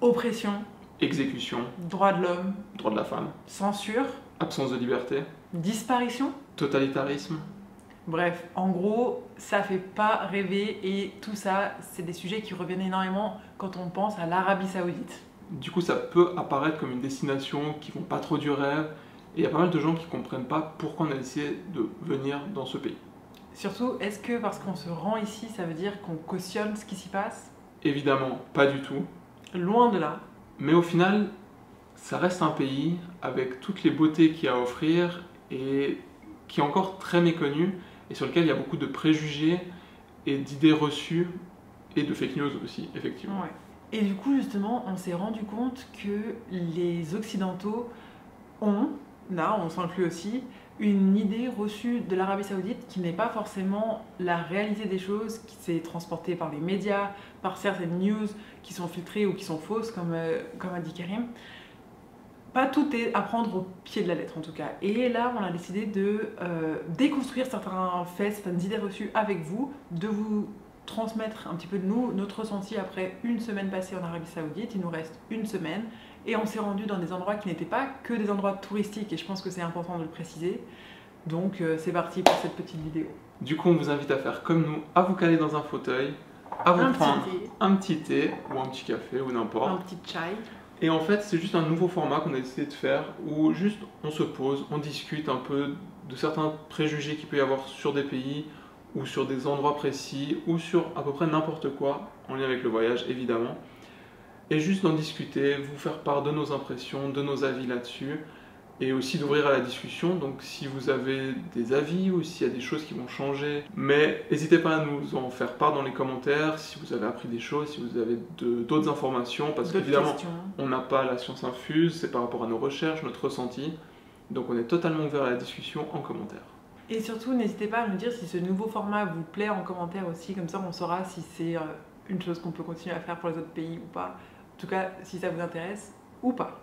Oppression, exécution, droits de l'homme, droit de la femme, censure, absence de liberté, disparition. totalitarisme. Bref, en gros, ça fait pas rêver et tout ça, c'est des sujets qui reviennent énormément quand on pense à l'Arabie Saoudite. Du coup, ça peut apparaître comme une destination qui vont pas trop du rêve, et il y a pas mal de gens qui comprennent pas pourquoi on a décidé de venir dans ce pays. Surtout, est-ce que parce qu'on se rend ici, ça veut dire qu'on cautionne ce qui s'y passe? Évidemment, pas du tout. Loin de là. Mais au final, ça reste un pays avec toutes les beautés qu'il y a à offrir et qui est encore très méconnu et sur lequel il y a beaucoup de préjugés et d'idées reçues et de fake news aussi, effectivement. Ouais. Et du coup, justement, on s'est rendu compte que les Occidentaux ont, là, on s'inclut aussi, une idée reçue de l'Arabie Saoudite qui n'est pas forcément la réalité des choses, qui s'est transportée par les médias, par certaines news qui sont filtrées ou qui sont fausses, comme a dit Karim. Pas tout est à prendre au pied de la lettre en tout cas. Et là, on a décidé de déconstruire certains faits, certaines idées reçues avec vous, de vous transmettre un petit peu de nous, notre ressenti après une semaine passée en Arabie Saoudite. Il nous reste une semaine et on s'est rendu dans des endroits qui n'étaient pas que des endroits touristiques et je pense que c'est important de le préciser. Donc c'est parti pour cette petite vidéo. Du coup, on vous invite à faire comme nous, à vous caler dans un fauteuil, à vous prendre un petit thé ou un petit café ou n'importe. Un petit chai. Et en fait, c'est juste un nouveau format qu'on a décidé de faire où juste on se pose, on discute un peu de certains préjugés qu'il peut y avoir sur des pays ou sur des endroits précis ou sur à peu près n'importe quoi en lien avec le voyage évidemment. Et juste d'en discuter, vous faire part de nos impressions, de nos avis là-dessus et aussi d'ouvrir à la discussion. Donc si vous avez des avis ou s'il y a des choses qui vont changer, mais n'hésitez pas à nous en faire part dans les commentaires si vous avez appris des choses, si vous avez d'autres informations, parce qu'évidemment on n'a pas la science infuse, c'est par rapport à nos recherches, notre ressenti, donc on est totalement ouvert à la discussion en commentaire. Et surtout n'hésitez pas à nous dire si ce nouveau format vous plaît en commentaire aussi, comme ça on saura si c'est une chose qu'on peut continuer à faire pour les autres pays ou pas, en tout cas si ça vous intéresse ou pas.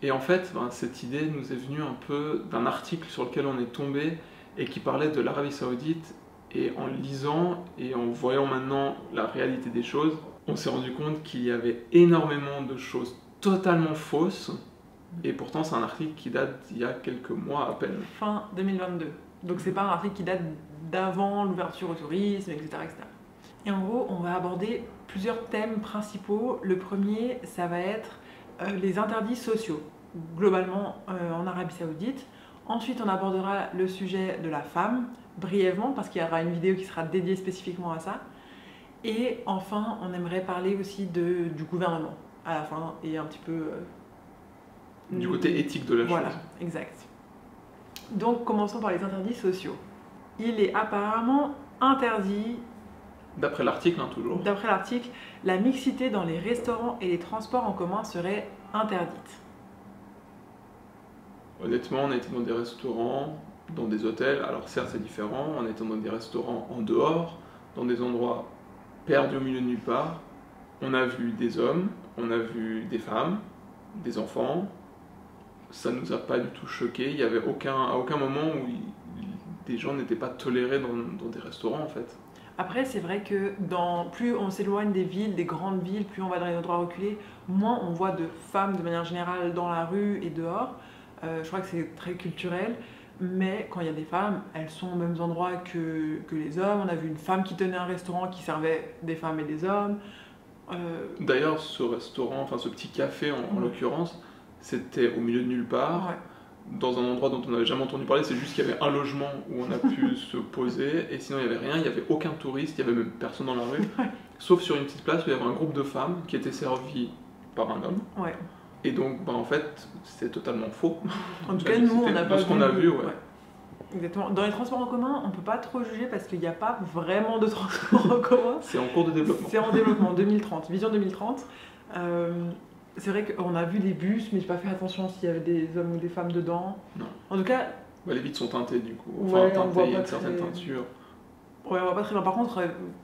Et en fait, cette idée nous est venue un peu d'un article sur lequel on est tombé et qui parlait de l'Arabie Saoudite. Et en lisant et en voyant maintenant la réalité des choses, on s'est rendu compte qu'il y avait énormément de choses totalement fausses. Et pourtant, c'est un article qui date d'il y a quelques mois à peine. Fin 2022. Donc c'est pas un article qui date d'avant l'ouverture au tourisme, etc., etc. Et en gros, on va aborder plusieurs thèmes principaux. Le premier, ça va être les interdits sociaux, globalement en Arabie Saoudite. Ensuite, on abordera le sujet de la femme, brièvement, parce qu'il y aura une vidéo qui sera dédiée spécifiquement à ça. Et enfin, on aimerait parler aussi du gouvernement, à la fin, et un petit peu... du côté éthique de la chose. Voilà, exact. Donc, commençons par les interdits sociaux. Il est apparemment interdit... D'après l'article, toujours. D'après l'article, la mixité dans les restaurants et les transports en commun serait interdite. Honnêtement, on a été dans des restaurants, dans des hôtels, alors certes c'est différent, on a été dans des restaurants en dehors, dans des endroits perdus au milieu de nulle part. On a vu des hommes, on a vu des femmes, des enfants. Ça nous a pas du tout choqué, il y avait à aucun moment où des gens n'étaient pas tolérés dans des restaurants en fait. Après, c'est vrai que plus on s'éloigne des villes, des grandes villes, plus on va dans les endroits reculés, moins on voit de femmes de manière générale dans la rue et dehors. Je crois que c'est très culturel, mais quand il y a des femmes, elles sont aux mêmes endroits que les hommes. On a vu une femme qui tenait un restaurant qui servait des femmes et des hommes. D'ailleurs, ce restaurant, enfin ce petit café en l'occurrence, c'était au milieu de nulle part. Ouais. Dans un endroit dont on n'avait jamais entendu parler, c'est juste qu'il y avait un logement où on a pu se poser, et sinon il n'y avait rien, il n'y avait aucun touriste, il n'y avait même personne dans la rue, sauf sur une petite place où il y avait un groupe de femmes qui étaient servies par un homme. Ouais. Et donc, en fait, c'était totalement faux. En tout cas, nous, on n'a pas vu. Ce qu'on a vu, ouais. Exactement. Dans les transports en commun, on ne peut pas trop juger parce qu'il n'y a pas vraiment de transports en commun. C'est en cours de développement. C'est en développement, 2030, vision 2030. C'est vrai qu'on a vu des bus, mais j'ai pas fait attention s'il y avait des hommes ou des femmes dedans. Non. En tout cas... les vitres sont teintées du coup, enfin teintées, il y a une certaine teinture. Ouais, on voit pas très bien. Par contre,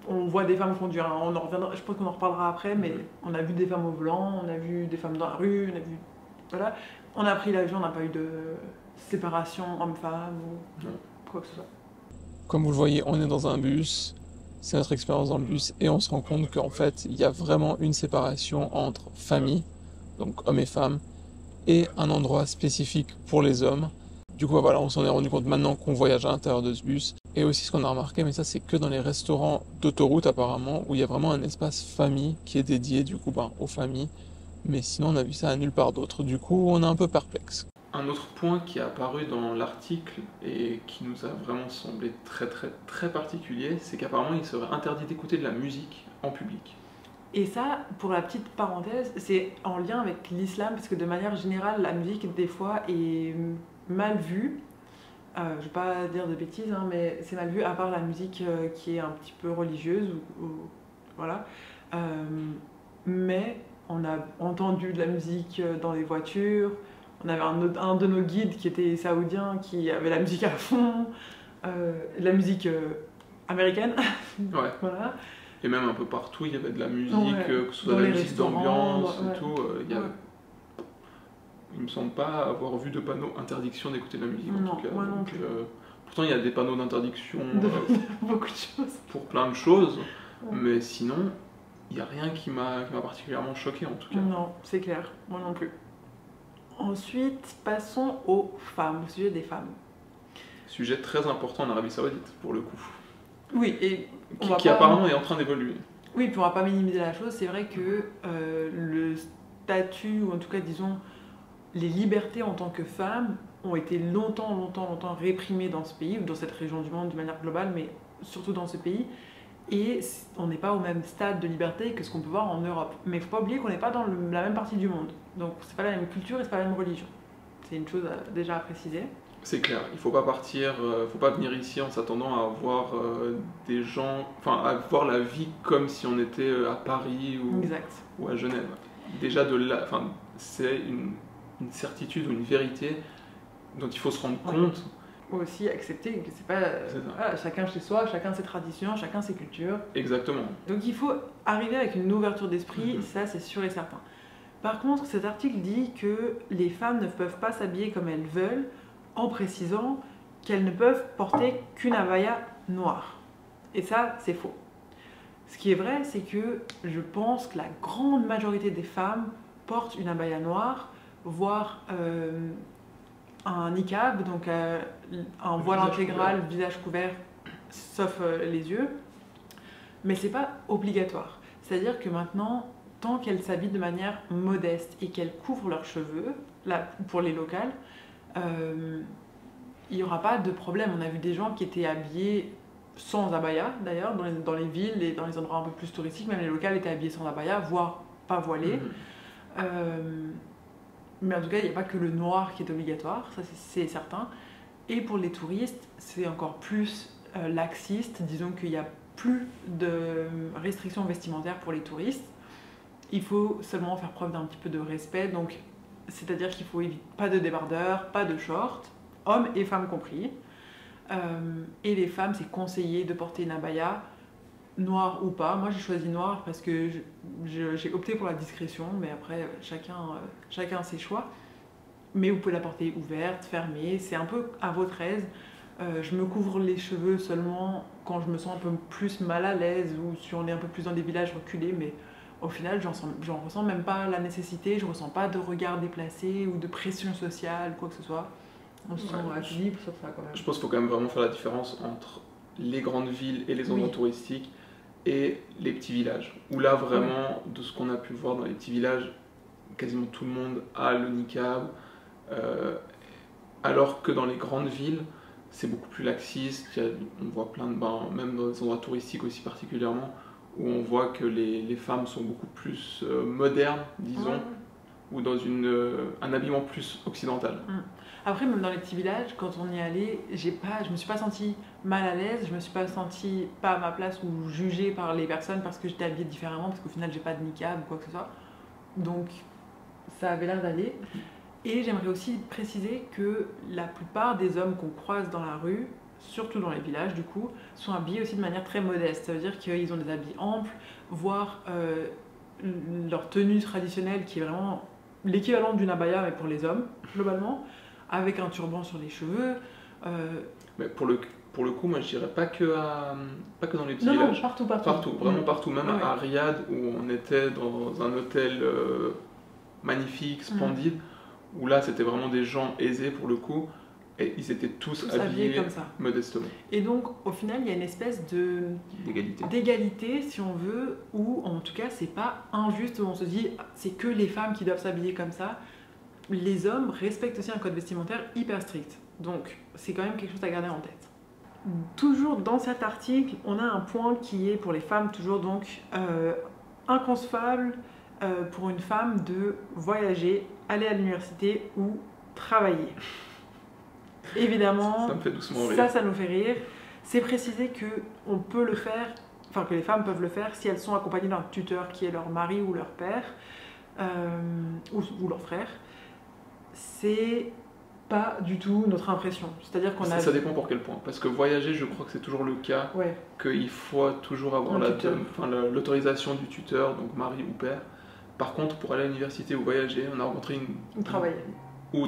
on voit des femmes conduire. On en reviendra, je pense qu'on en reparlera après, mais on a vu des femmes au volant, on a vu des femmes dans la rue, on a vu... Voilà. On a pris l'avion, on n'a pas eu de séparation homme-femme ou quoi que ce soit. Comme vous le voyez, on est dans un bus. c'est notre expérience dans le bus, et on se rend compte qu'en fait, il y a vraiment une séparation entre famille, donc hommes et femmes, et un endroit spécifique pour les hommes. Du coup, voilà, on s'en est rendu compte maintenant qu'on voyage à l'intérieur de ce bus. Et aussi, ce qu'on a remarqué, mais ça, c'est que dans les restaurants d'autoroute, apparemment, où il y a vraiment un espace famille qui est dédié, du coup, aux familles. Mais sinon, on a vu ça à nulle part d'autre. Du coup, on est un peu perplexe. Un autre point qui est apparu dans l'article et qui nous a vraiment semblé très très très particulier, c'est qu'apparemment il serait interdit d'écouter de la musique en public. Et ça, pour la petite parenthèse, c'est en lien avec l'islam, parce que de manière générale, la musique, des fois, est mal vue. Je ne vais pas dire de bêtises, hein, mais c'est mal vu, à part la musique qui est un petit peu religieuse. Voilà. Euh, mais on a entendu de la musique dans les voitures. On avait un de nos guides qui était saoudien, qui avait la musique à fond, la musique américaine. Ouais. Voilà. Et même un peu partout, il y avait de la musique, Ouais. que ce soit Dans de la les musique restaurants, d'ambiance ouais. et tout. Il me semble pas avoir vu de panneau interdiction d'écouter de la musique en Non, tout cas. moi non Donc, plus. pourtant il y a des panneaux d'interdiction Beaucoup de choses. pour plein de choses, Ouais. mais sinon il n'y a rien qui m'a particulièrement choqué en tout cas. Non, c'est clair, moi non plus. Ensuite, passons aux femmes, au sujet des femmes. Sujet très important en Arabie Saoudite pour le coup, Oui, et qui apparemment est en train d'évoluer. Oui, puis on va pas minimiser la chose, c'est vrai que le statut, ou en tout cas disons les libertés en tant que femme, ont été longtemps réprimées dans ce pays, ou dans cette région du monde de manière globale, mais surtout dans ce pays. Et on n'est pas au même stade de liberté que ce qu'on peut voir en Europe. Mais il ne faut pas oublier qu'on n'est pas dans la même partie du monde. Donc c'est pas la même culture et c'est pas la même religion. C'est une chose déjà à préciser. C'est clair, il faut pas partir, faut pas venir ici en s'attendant à voir des gens, enfin à voir la vie comme si on était à Paris Exact. ou à Genève. Déjà c'est une certitude ou une vérité dont il faut se rendre compte. Aussi accepter que c'est pas voilà, chacun chez soi, chacun ses traditions, chacun ses cultures. Exactement. Donc il faut arriver avec une ouverture d'esprit, ça c'est sûr et certain. Par contre, cet article dit que les femmes ne peuvent pas s'habiller comme elles veulent, en précisant qu'elles ne peuvent porter qu'une abaya noire. Et ça, c'est faux. Ce qui est vrai, c'est que je pense que la grande majorité des femmes portent une abaya noire, voire un niqab, donc un voile intégral, visage couvert, sauf les yeux. Mais c'est pas obligatoire. C'est-à-dire que maintenant, tant qu'elles s'habillent de manière modeste et qu'elles couvrent leurs cheveux, là, pour les locales, il n'y aura pas de problème. On a vu des gens qui étaient habillés sans abaya, d'ailleurs, dans les villes et dans les endroits un peu plus touristiques, même les locales étaient habillés sans abaya, voire pas voilés. Mais en tout cas, il n'y a pas que le noir qui est obligatoire, ça c'est certain. Et pour les touristes, c'est encore plus laxiste. Disons qu'il n'y a plus de restrictions vestimentaires pour les touristes. Il faut seulement faire preuve d'un petit peu de respect. Donc, c'est-à-dire qu'il faut éviter pas de débardeurs, pas de shorts, hommes et femmes compris. Et les femmes, c'est conseillé de porter une abaya, noire ou pas. Moi, j'ai choisi noir parce que j'ai opté pour la discrétion, mais après, chacun ses choix. Mais vous pouvez la porter ouverte, fermée, c'est un peu à votre aise. Je me couvre les cheveux seulement quand je me sens un peu plus mal à l'aise ou si on est un peu plus dans des villages reculés, mais au final, j'en ressens même pas la nécessité, je ressens pas de regard déplacé ou de pression sociale, quoi que ce soit. On se sent libre sur ça quand même. Je pense qu'il faut quand même vraiment faire la différence entre les grandes villes et les endroits touristiques et les petits villages. Où là, vraiment, de ce qu'on a pu voir dans les petits villages, quasiment tout le monde a le niqab. Alors que dans les grandes villes, c'est beaucoup plus laxiste. On voit plein de même dans les endroits touristiques aussi particulièrement, où on voit que les femmes sont beaucoup plus modernes, disons, ou dans un habillement plus occidental. Après, même dans les petits villages, quand on y est allé, je me suis pas sentie mal à l'aise, je me suis pas sentie pas à ma place ou jugée par les personnes parce que j'étais habillée différemment, parce qu'au final, j'ai pas de niqab ou quoi que ce soit. Donc, ça avait l'air d'aller. Et j'aimerais aussi préciser que la plupart des hommes qu'on croise dans la rue, surtout dans les villages du coup, sont habillés aussi de manière très modeste. Ça veut dire qu'ils ont des habits amples, voire leur tenue traditionnelle qui est vraiment l'équivalent d'une abaya mais pour les hommes, globalement, avec un turban sur les cheveux. Mais pour le pour le coup, moi je dirais pas que dans les petits Non, villages. partout. Partout, vraiment partout. Même Ouais. à Riyad, où on était dans un hôtel magnifique, splendide, où là c'était vraiment des gens aisés pour le coup, et ils étaient tous habillés comme ça. modestement. Et donc, au final, il y a une espèce d'égalité, si on veut, où en tout cas, c'est pas injuste, où on se dit c'est que les femmes qui doivent s'habiller comme ça. Les hommes respectent aussi un code vestimentaire hyper strict. Donc, c'est quand même quelque chose à garder en tête. Toujours dans cet article, on a un point qui est pour les femmes, toujours donc inconcevable pour une femme de voyager, aller à l'université ou travailler. Évidemment, ça me fait doucement rire. Ça nous fait rire. C'est précisé qu'on peut le faire, enfin que les femmes peuvent le faire si elles sont accompagnées d'un tuteur qui est leur mari ou leur père ou leur frère. C'est pas du tout notre impression. C'est-à-dire qu'on a... Ça dépend pour quel point. Parce que voyager, je crois que c'est toujours le cas, qu'il faut toujours avoir l'autorisation du tuteur, donc mari ou père. Par contre, pour aller à l'université ou voyager, on a rencontré Ou travailler. Ou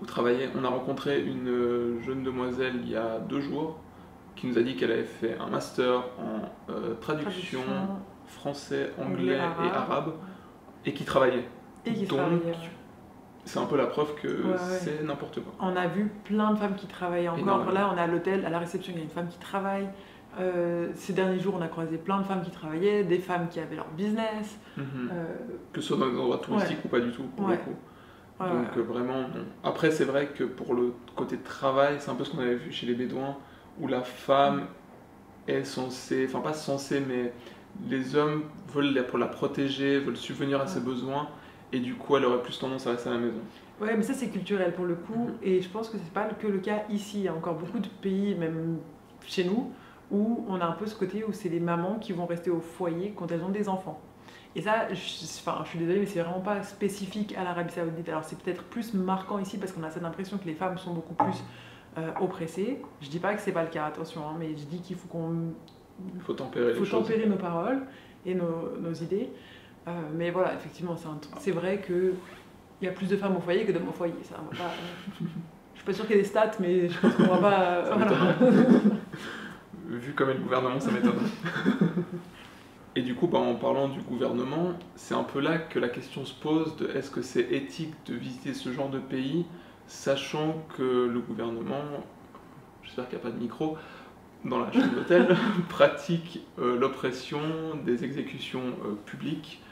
travailler. On a rencontré une jeune demoiselle il y a 2 jours qui nous a dit qu'elle avait fait un master en traduction français, anglais et arabe et qui travaillait. Donc, c'est un peu la preuve que c'est n'importe quoi. On a vu plein de femmes qui travaillent encore. Énormément. Là, on est à l'hôtel, à la réception, il y a une femme qui travaille. Ces derniers jours, on a croisé plein de femmes qui travaillaient, des femmes qui avaient leur business. Que ce soit dans des endroits touristiques ou pas du tout, pour le coup. Donc vraiment, non. Après, c'est vrai que pour le côté travail, c'est un peu ce qu'on avait vu chez les Bédouins, où la femme est censée, enfin pas censée, mais les hommes veulent la protéger, veulent subvenir à ses besoins, et du coup, elle aurait plus tendance à rester à la maison. Ouais, mais ça c'est culturel pour le coup, et je pense que c'est pas que le cas ici. Il y a encore beaucoup de pays, même chez nous, où on a un peu ce côté où c'est les mamans qui vont rester au foyer quand elles ont des enfants. Et ça, je suis désolée, mais c'est vraiment pas spécifique à l'Arabie Saoudite. Alors c'est peut-être plus marquant ici parce qu'on a cette impression que les femmes sont beaucoup plus oppressées. Je dis pas que c'est pas le cas, attention, hein, mais je dis qu'il faut faut tempérer nos paroles et nos idées. Mais voilà, effectivement, c'est vrai que il y a plus de femmes au foyer que d'hommes au foyer. Ça, on va pas, je suis pas sûre qu'il y ait des stats, mais je pense qu'on va pas. Vu comme est le gouvernement, ça m'étonne. Et du coup, en parlant du gouvernement, c'est un peu là que la question se pose de est-ce que c'est éthique de visiter ce genre de pays, sachant que le gouvernement, j'espère qu'il n'y a pas de micro, dans la chambre d'hôtel, pratique l'oppression des exécutions publiques,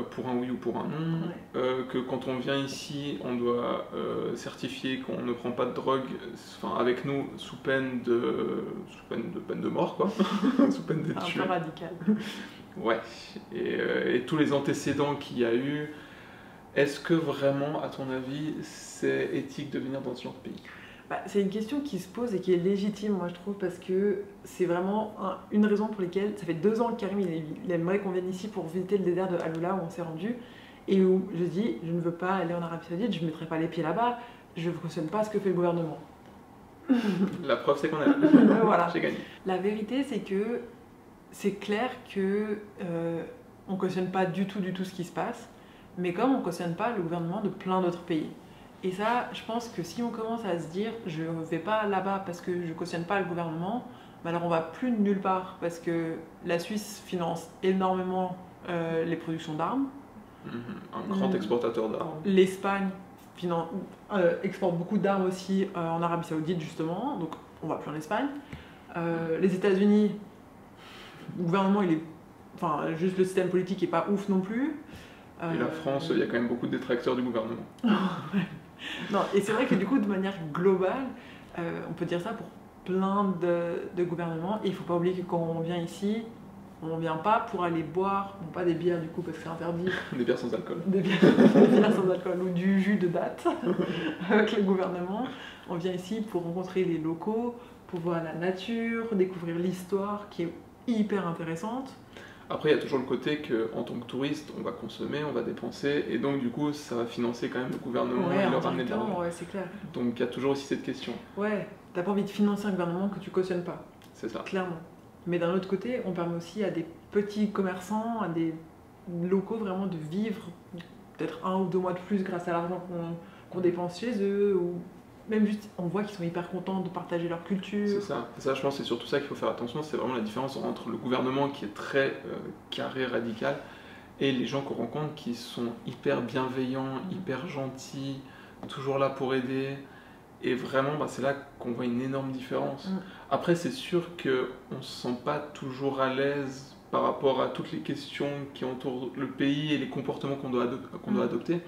pour un oui ou pour un non, que quand on vient ici, on doit certifier qu'on ne prend pas de drogue avec nous sous peine de mort, quoi. Sous peine d'être tué. Un peu radical. Ouais, et tous les antécédents qu'il y a eu, est-ce que vraiment, à ton avis, c'est éthique de venir dans ce genre de pays ? C'est une question qui se pose et qui est légitime, moi je trouve, parce que c'est vraiment une raison pour laquelle ça fait 2 ans que Karim il aimerait qu'on vienne ici pour visiter le désert de Haloula où on s'est rendu et où je dis je ne veux pas aller en Arabie Saoudite, je ne mettrai pas les pieds là-bas, je ne cautionne pas ce que fait le gouvernement. La preuve c'est qu'on a voilà. J'ai gagné. La vérité c'est que c'est clair que on cautionne pas du tout ce qui se passe, mais comme on cautionne pas le gouvernement de plein d'autres pays. Et ça, je pense que si on commence à se dire je ne vais pas là-bas parce que je ne cautionne pas le gouvernement, alors on va plus nulle part parce que la Suisse finance énormément les productions d'armes. Un grand exportateur d'armes. L'Espagne exporte beaucoup d'armes aussi en Arabie Saoudite justement, donc on va plus en Espagne. Les États-Unis, le gouvernement, juste le système politique n'est pas ouf non plus. Et la France, il y a quand même beaucoup de détracteurs du gouvernement. Non, et c'est vrai que du coup, de manière globale, on peut dire ça pour plein de gouvernements. Et il ne faut pas oublier que quand on vient ici, on ne vient pas pour aller boire, bon, pas des bières du coup parce que c'est interdit. Des bières sans alcool. Des bières sans alcool ou du jus de date avec le gouvernement. On vient ici pour rencontrer les locaux, pour voir la nature, découvrir l'histoire qui est hyper intéressante. Après, il y a toujours le côté qu'en tant que touriste, on va consommer, on va dépenser, et donc du coup, ça va financer quand même le gouvernement et leur ramener de l'argent. Ouais, c'est clair. Donc il y a toujours aussi cette question. Ouais, t'as pas envie de financer un gouvernement que tu cautionnes pas. C'est ça. Clairement. Mais d'un autre côté, on permet aussi à des petits commerçants, à des locaux vraiment de vivre peut-être 1 ou 2 mois de plus grâce à l'argent qu'on dépense chez eux, ou même juste, on voit qu'ils sont hyper contents de partager leur culture. C'est ça, je pense que c'est surtout ça qu'il faut faire attention, c'est vraiment la différence entre le gouvernement qui est très carré, radical, et les gens qu'on rencontre qui sont hyper bienveillants, hyper gentils, toujours là pour aider. Et vraiment, c'est là qu'on voit une énorme différence. Après, c'est sûr qu'on ne se sent pas toujours à l'aise par rapport à toutes les questions qui entourent le pays et les comportements qu'on doit adopter.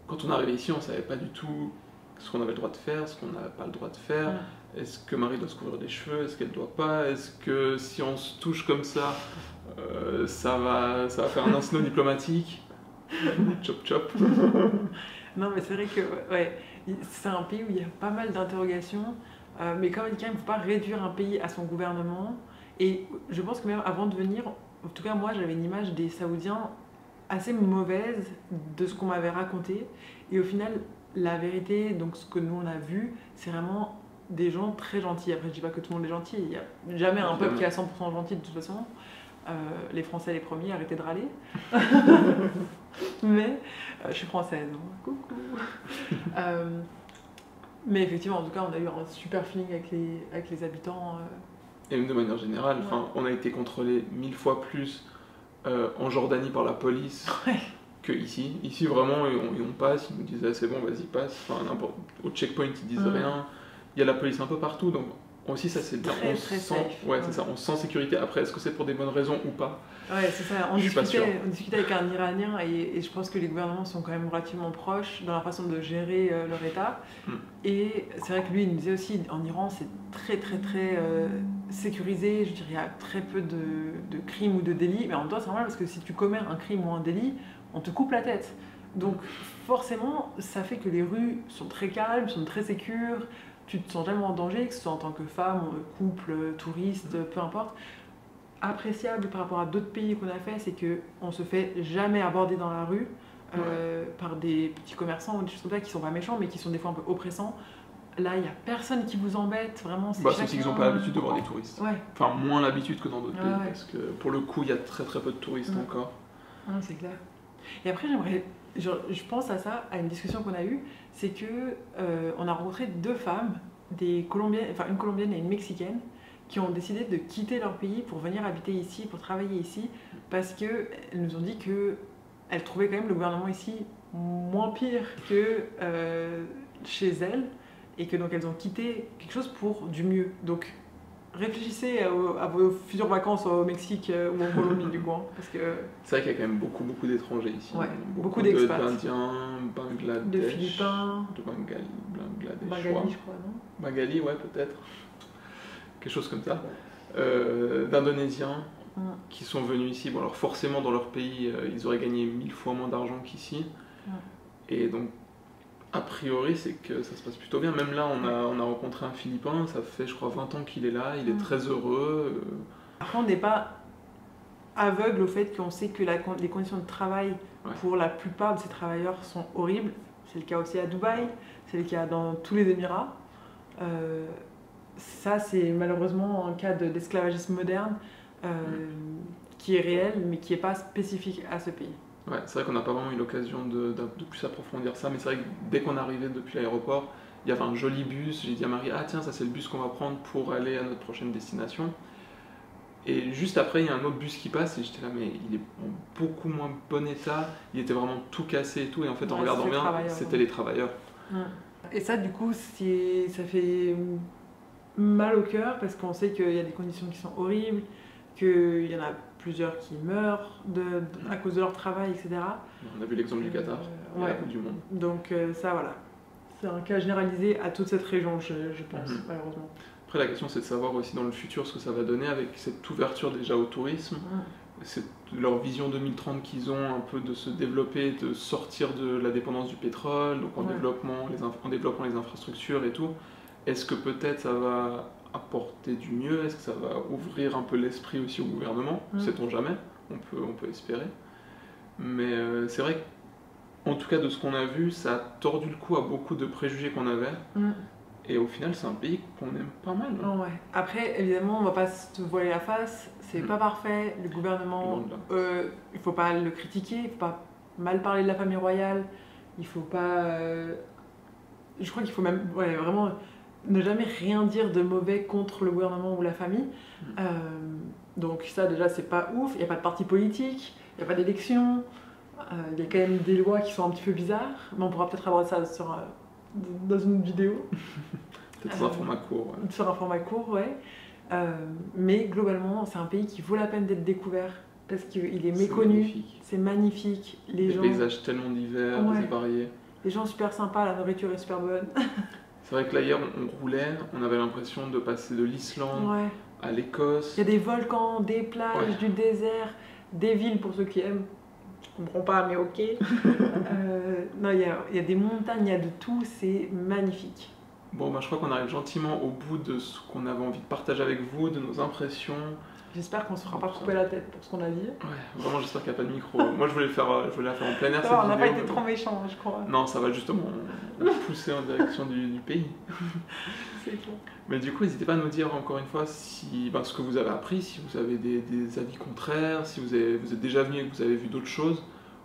Quand on est arrivé ici, on ne savait pas du tout ce qu'on avait le droit de faire, ce qu'on n'avait pas le droit de faire. Est-ce que Marie doit se couvrir les cheveux, est-ce qu'elle ne doit pas? Est-ce que si on se touche comme ça, ça va faire un incident diplomatique? Chop chop. Non, mais c'est vrai que ouais, c'est un pays où il y a pas mal d'interrogations, mais comme il ne faut pas réduire un pays à son gouvernement. Et je pense que même avant de venir, en tout cas moi j'avais une image des Saoudiens assez mauvaise de ce qu'on m'avait raconté. Et au final, la vérité, donc ce que nous on a vu, c'est vraiment des gens très gentils. Après je dis pas que tout le monde est gentil, il n'y a jamais un peuple qui est à 100% gentil de toute façon. Les Français les premiers, arrêtez de râler. Mais je suis française, hein. Coucou. Mais effectivement, en tout cas, on a eu un super feeling avec les habitants. Et même de manière générale, on a été contrôlé 1000 fois plus en Jordanie par la police que ici. Ici, vraiment, on passe, ils nous disaient c'est bon, vas-y, passe. Enfin, au checkpoint, ils disent rien. Il y a la police un peu partout, donc aussi ça c'est bien. Très safe. C'est ça, on se sent en sécurité. Après, est-ce que c'est pour des bonnes raisons ou pas? Ouais, c'est ça. On discutait avec un Iranien et je pense que les gouvernements sont quand même relativement proches dans la façon de gérer leur État. Et c'est vrai que lui, il nous disait aussi, en Iran, c'est très sécurisé. Je dirais, il y a très peu de crimes ou de délits. Mais en même temps, c'est normal parce que si tu commets un crime ou un délit, on te coupe la tête. Donc forcément, ça fait que les rues sont très calmes, sont très sécures. Tu te sens jamais en danger, que ce soit en tant que femme, couple, touriste, peu importe. Appréciable par rapport à d'autres pays qu'on a fait, c'est qu'on ne se fait jamais aborder dans la rue par des petits commerçants ou des choses comme ça qui sont pas méchants mais qui sont des fois un peu oppressants. Là, il n'y a personne qui vous embête, vraiment. C'est chacun... qu'ils n'ont pas l'habitude de voir des touristes. Enfin, moins l'habitude que dans d'autres pays, parce que pour le coup, il y a très peu de touristes encore. C'est clair. Et après, je pense à ça, à une discussion qu'on a eue, c'est que on a rencontré deux femmes, une Colombienne et une Mexicaine, qui ont décidé de quitter leur pays pour venir habiter ici, pour travailler ici, parce qu'elles nous ont dit qu'elles trouvaient quand même le gouvernement ici moins pire que chez elles, et que donc elles ont quitté quelque chose pour du mieux. Donc réfléchissez à vos futures vacances au Mexique ou en Colombie du coup, parce que... C'est vrai qu'il y a quand même beaucoup d'étrangers ici. Ouais, beaucoup d'expats. D'Indiens, Bangladesh... De Philippins... De Bangladesh, je crois, non? Bengali, ouais, peut-être. Quelque chose comme ça. D'Indonésiens qui sont venus ici. Bon, alors forcément, dans leur pays, ils auraient gagné 1000 fois moins d'argent qu'ici. Et donc, a priori, c'est que ça se passe plutôt bien. Même là, on a rencontré un Philippin, ça fait, je crois, 20 ans qu'il est là, il est très heureux. Après, on n'est pas aveugle au fait qu'on sait que les conditions de travail pour la plupart de ces travailleurs sont horribles. C'est le cas aussi à Dubaï, c'est le cas dans tous les Émirats. Ça, c'est malheureusement un cas d'esclavagisme moderne qui est réel, mais qui n'est pas spécifique à ce pays. Ouais, c'est vrai qu'on n'a pas vraiment eu l'occasion de plus approfondir ça, mais c'est vrai que dès qu'on arrivait depuis l'aéroport, il y avait un joli bus. J'ai dit à Marie, ah tiens, ça c'est le bus qu'on va prendre pour aller à notre prochaine destination. Et juste après, il y a un autre bus qui passe et j'étais là, mais il est en beaucoup moins bon état, il était vraiment tout cassé et tout, et en fait, en regardant bien, c'était les travailleurs. Et ça, du coup, ça fait mal au cœur parce qu'on sait qu'il y a des conditions qui sont horribles, qu'il y en a plusieurs qui meurent à cause de leur travail, etc. On a vu l'exemple du Qatar, et la Coupe du Monde. Donc ça, voilà. C'est un cas généralisé à toute cette région, je pense, malheureusement. Après, la question, c'est de savoir aussi dans le futur ce que ça va donner avec cette ouverture déjà au tourisme. C'est leur vision 2030 qu'ils ont, un peu de se développer, de sortir de la dépendance du pétrole, donc en développant les infrastructures et tout. Est-ce que peut-être ça va apporter du mieux? Est-ce que ça va ouvrir un peu l'esprit aussi au gouvernement? Sait-on jamais, on peut espérer. Mais c'est vrai qu'en tout cas de ce qu'on a vu, ça a tordu le cou à beaucoup de préjugés qu'on avait. Et au final, c'est un pays qu'on aime pas mal. Après, évidemment, on va pas se voiler la face, c'est pas parfait. Le gouvernement, il faut pas le critiquer, il faut pas mal parler de la famille royale, il faut pas je crois qu'il faut même vraiment ne jamais rien dire de mauvais contre le gouvernement ou la famille. Donc ça déjà c'est pas ouf, il n'y a pas de parti politique, il n'y a pas d'élection, il y a quand même des lois qui sont un petit peu bizarres, mais on pourra peut-être aborder ça dans une vidéo. Peut-être sur un format court. Ouais. Sur un format court, ouais. Mais globalement, c'est un pays qui vaut la peine d'être découvert parce qu'il est méconnu. C'est magnifique. Les gens... paysages tellement divers et variés. Les gens super sympas, la nourriture est super bonne. C'est vrai que là hier on roulait, on avait l'impression de passer de l'Islande à l'Écosse. Il y a des volcans, des plages, du désert, des villes pour ceux qui aiment. Je comprends pas, mais ok. Non, il y a des montagnes, il y a de tout, c'est magnifique. Bon, bah, je crois qu'on arrive gentiment au bout de ce qu'on avait envie de partager avec vous, de nos impressions. J'espère qu'on ne se fera pas couper la tête pour ce qu'on a dit. Ouais, vraiment j'espère qu'il n'y a pas de micro. Moi je voulais la faire en plein air. On n'a pas été trop méchants, je crois. Non, ça va justement pousser en direction du pays. C'est cool. Mais du coup, n'hésitez pas à nous dire encore une fois ce que vous avez appris, si vous avez des avis contraires, si vous êtes déjà venu et que vous avez vu d'autres choses.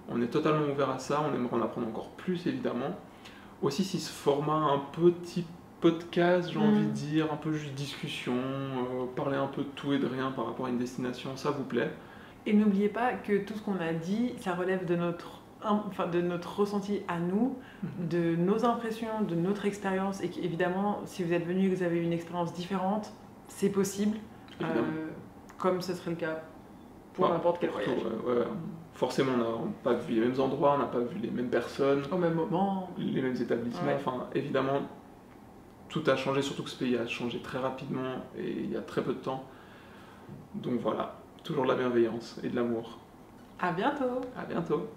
On est totalement ouvert à ça, on aimerait en apprendre encore plus évidemment. Aussi, si ce format un petit podcast, j'ai envie de dire, un peu juste discussion, parler un peu de tout et de rien par rapport à une destination, ça vous plaît. Et n'oubliez pas que tout ce qu'on a dit, ça relève de notre ressenti à nous, de nos impressions, de notre expérience, et qu'évidemment, si vous êtes venu et que vous avez une expérience différente, c'est possible, comme ce serait le cas pour n'importe quel voyage. Forcément, on n'a pas vu les mêmes endroits, on n'a pas vu les mêmes personnes, au même moment, les mêmes établissements, enfin évidemment, tout a changé, surtout que ce pays a changé très rapidement et il y a très peu de temps. Donc voilà, toujours de la bienveillance et de l'amour. À bientôt. À bientôt.